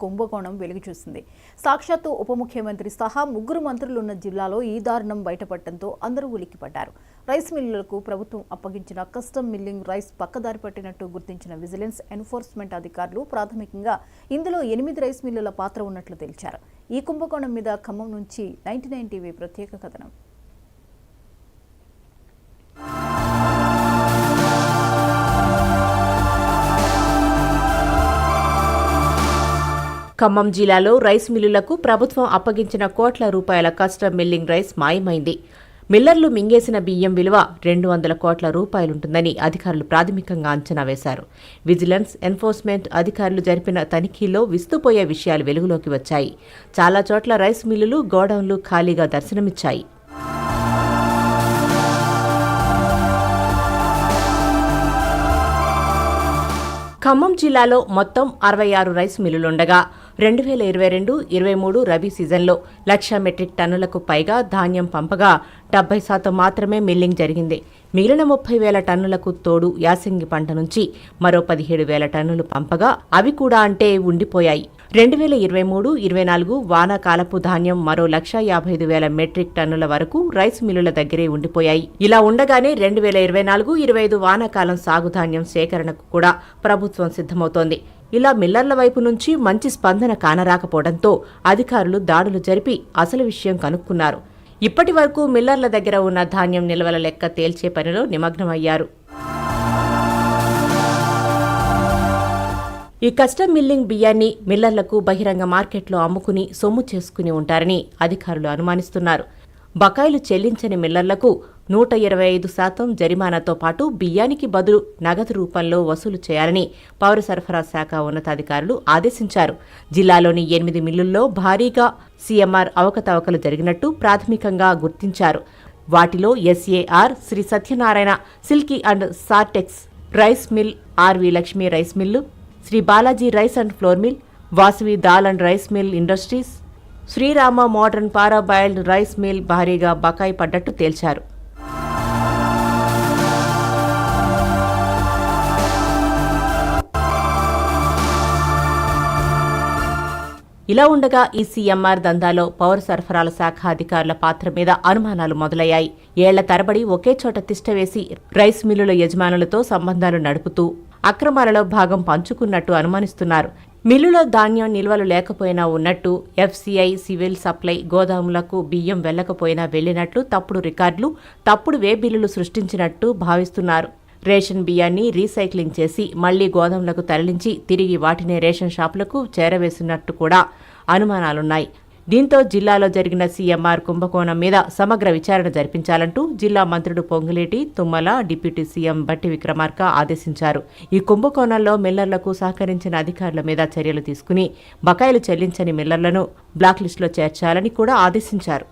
కుంభకోణం వెలుగుచూసింది. సాక్షాత్తు ఉప ముఖ్యమంత్రి సహా 3 మంత్రులున్న జిల్లాలో ఈ దారుణం బయటపడటంతో అందరూ ఉలిక్కిపడ్డారు. రైస్ మిల్లులకు ప్రభుత్వం అప్పగించిన కస్టమ్ మిల్లింగ్ రైస్ పక్కదారి పట్టినట్టు గుర్తించిన విజిలెన్స్ ఎన్ఫోర్స్మెంట్ అధికారులు ప్రాథమికంగా ఇందులో 8 రైస్ మిల్లుల పాత్ర ఉన్నట్లు తేల్చారు. ఈ కుంభకోణం మీద ఖమ్మం నుంచి 99 టీవీ ప్రత్యేక కథనం. ఖమ్మం జిల్లాలో రైస్ మిల్లులకు ప్రభుత్వం అప్పగించిన కోట్ల రూపాయల కస్టమ్ మిల్లింగ్ రైస్ మాయమైంది. మిల్లర్లు మింగేసిన బియ్యం విలువ 200 కోట్ల రూపాయలుంటుందని అధికారులు ప్రాథమికంగా అంచనా వేశారు. విజిలెన్స్ ఎన్ఫోర్స్మెంట్ అధికారులు జరిపిన తనిఖీల్లో విస్తుపోయే విషయాలు వెలుగులోకి వచ్చాయి. చాలా చోట్ల రైస్ మిల్లులు, గోడౌన్లు ఖాళీగా దర్శనమిచ్చాయి. ఖమ్మం జిల్లాలో మొత్తం 66 రైస్ మిల్లులుండగా 2022-23 రబీ సీజన్లో 1,00,000 మెట్రిక్ టన్నులకు పైగా ధాన్యం పంపగా 70% మాత్రమే మిల్లింగ్ జరిగింది. మిగిలిన 30,000 టన్నులకు తోడు యాసంగి పంట నుంచి మరో 17,000 టన్నులు పంపగా అవి కూడా అంటే ఉండిపోయాయి. 2023-24 వానాకాలపు ధాన్యం మరో 1,55,000 మెట్రిక్ టన్నుల వరకు రైస్ మిల్లుల దగ్గరే ఉండిపోయాయి. ఇలా ఉండగానే 2024-25 వానాకాలం సాగుధాన్యం సేకరణకు కూడా ప్రభుత్వం సిద్ధమవుతోంది. ఇలా మిల్లర్ల వైపు నుంచి మంచి స్పందన కానరాకపోవడంతో అధికారులు దాడులు జరిపి అసలు విషయం కనుక్కున్నారు. ఇప్పటి వరకు మిల్లర్ల దగ్గర ఉన్న ధాన్యం నిల్వల లెక్క తేల్చే పనిలో నిమగ్నమయ్యారు. ఈ కస్టమ్ మిల్లింగ్ బియ్యాన్ని మిల్లర్లకు బహిరంగ మార్కెట్లో అమ్ముకుని సొమ్ము చేసుకుని ఉంటారని అధికారులు అనుమానిస్తున్నారు. బకాయిలు చెల్లించని మిల్లర్లకు 125% జరిమానాతో పాటు బియ్యానికి బదులు నగదు రూపంలో వసూలు చేయాలని పౌర సరఫరా శాఖ ఉన్నతాధికారులు ఆదేశించారు. జిల్లాలోని 8 మిల్లుల్లో భారీగా సీఎంఆర్ అవకతవకలు జరిగినట్టు ప్రాథమికంగా గుర్తించారు. వాటిలో SAR, Shri Satyanarayana silky and Sortex rice mill, RV Lakshmi rice mill, Shri Balaji rice and flour mill, Vasavi dal and rice mill industries, Srirama modern parboiled rice mill భారీగా బకాయి పడ్డట్టు తేల్చారు. ఇలా ఉండగా ఈ సీఎంఆర్ దందాలో పౌర సరఫరాల శాఖ అధికారుల పాత్ర మీద అనుమానాలు మొదలయ్యాయి. ఏళ్ల తరబడి ఒకే చోట తిష్టవేసి రైస్ మిల్లుల యజమానులతో సంబంధాలు నడుపుతూ అక్రమాలలో భాగం పంచుకున్నట్టు అనుమానిస్తున్నారు. మిల్లులో ధాన్యం నిల్వలు లేకపోయినా ఉన్నట్టు, ఎఫ్సీఐ, సివిల్ సప్లై గోదాములకు బియ్యం వెళ్లకపోయినా వెళ్లినట్లు తప్పుడు రికార్డులు, తప్పుడు వే బిల్లులు సృష్టించినట్టు భావిస్తున్నారు. రేషన్ బియ్యాన్ని రీసైక్లింగ్ చేసి మళ్లీ గోదాములకు తరలించి తిరిగి వాటినే రేషన్ షాపులకు చేరవేసినట్టు కూడా అనుమానాలున్నాయి. దీంతో జిల్లాలో జరిగిన సీఎంఆర్ కుంభకోణం మీద సమగ్ర విచారణ జరిపించాలంటూ జిల్లా మంత్రులు పొంగులేటి, తుమ్మల, డిప్యూటీ సీఎం బట్టి విక్రమార్క ఆదేశించారు. ఈ కుంభకోణంలో మిల్లర్లకు సహకరించిన అధికారుల మీద చర్యలు తీసుకుని బకాయిలు చెల్లించని మిల్లర్లను బ్లాక్ లిస్టులో చేర్చాలని కూడా ఆదేశించారు.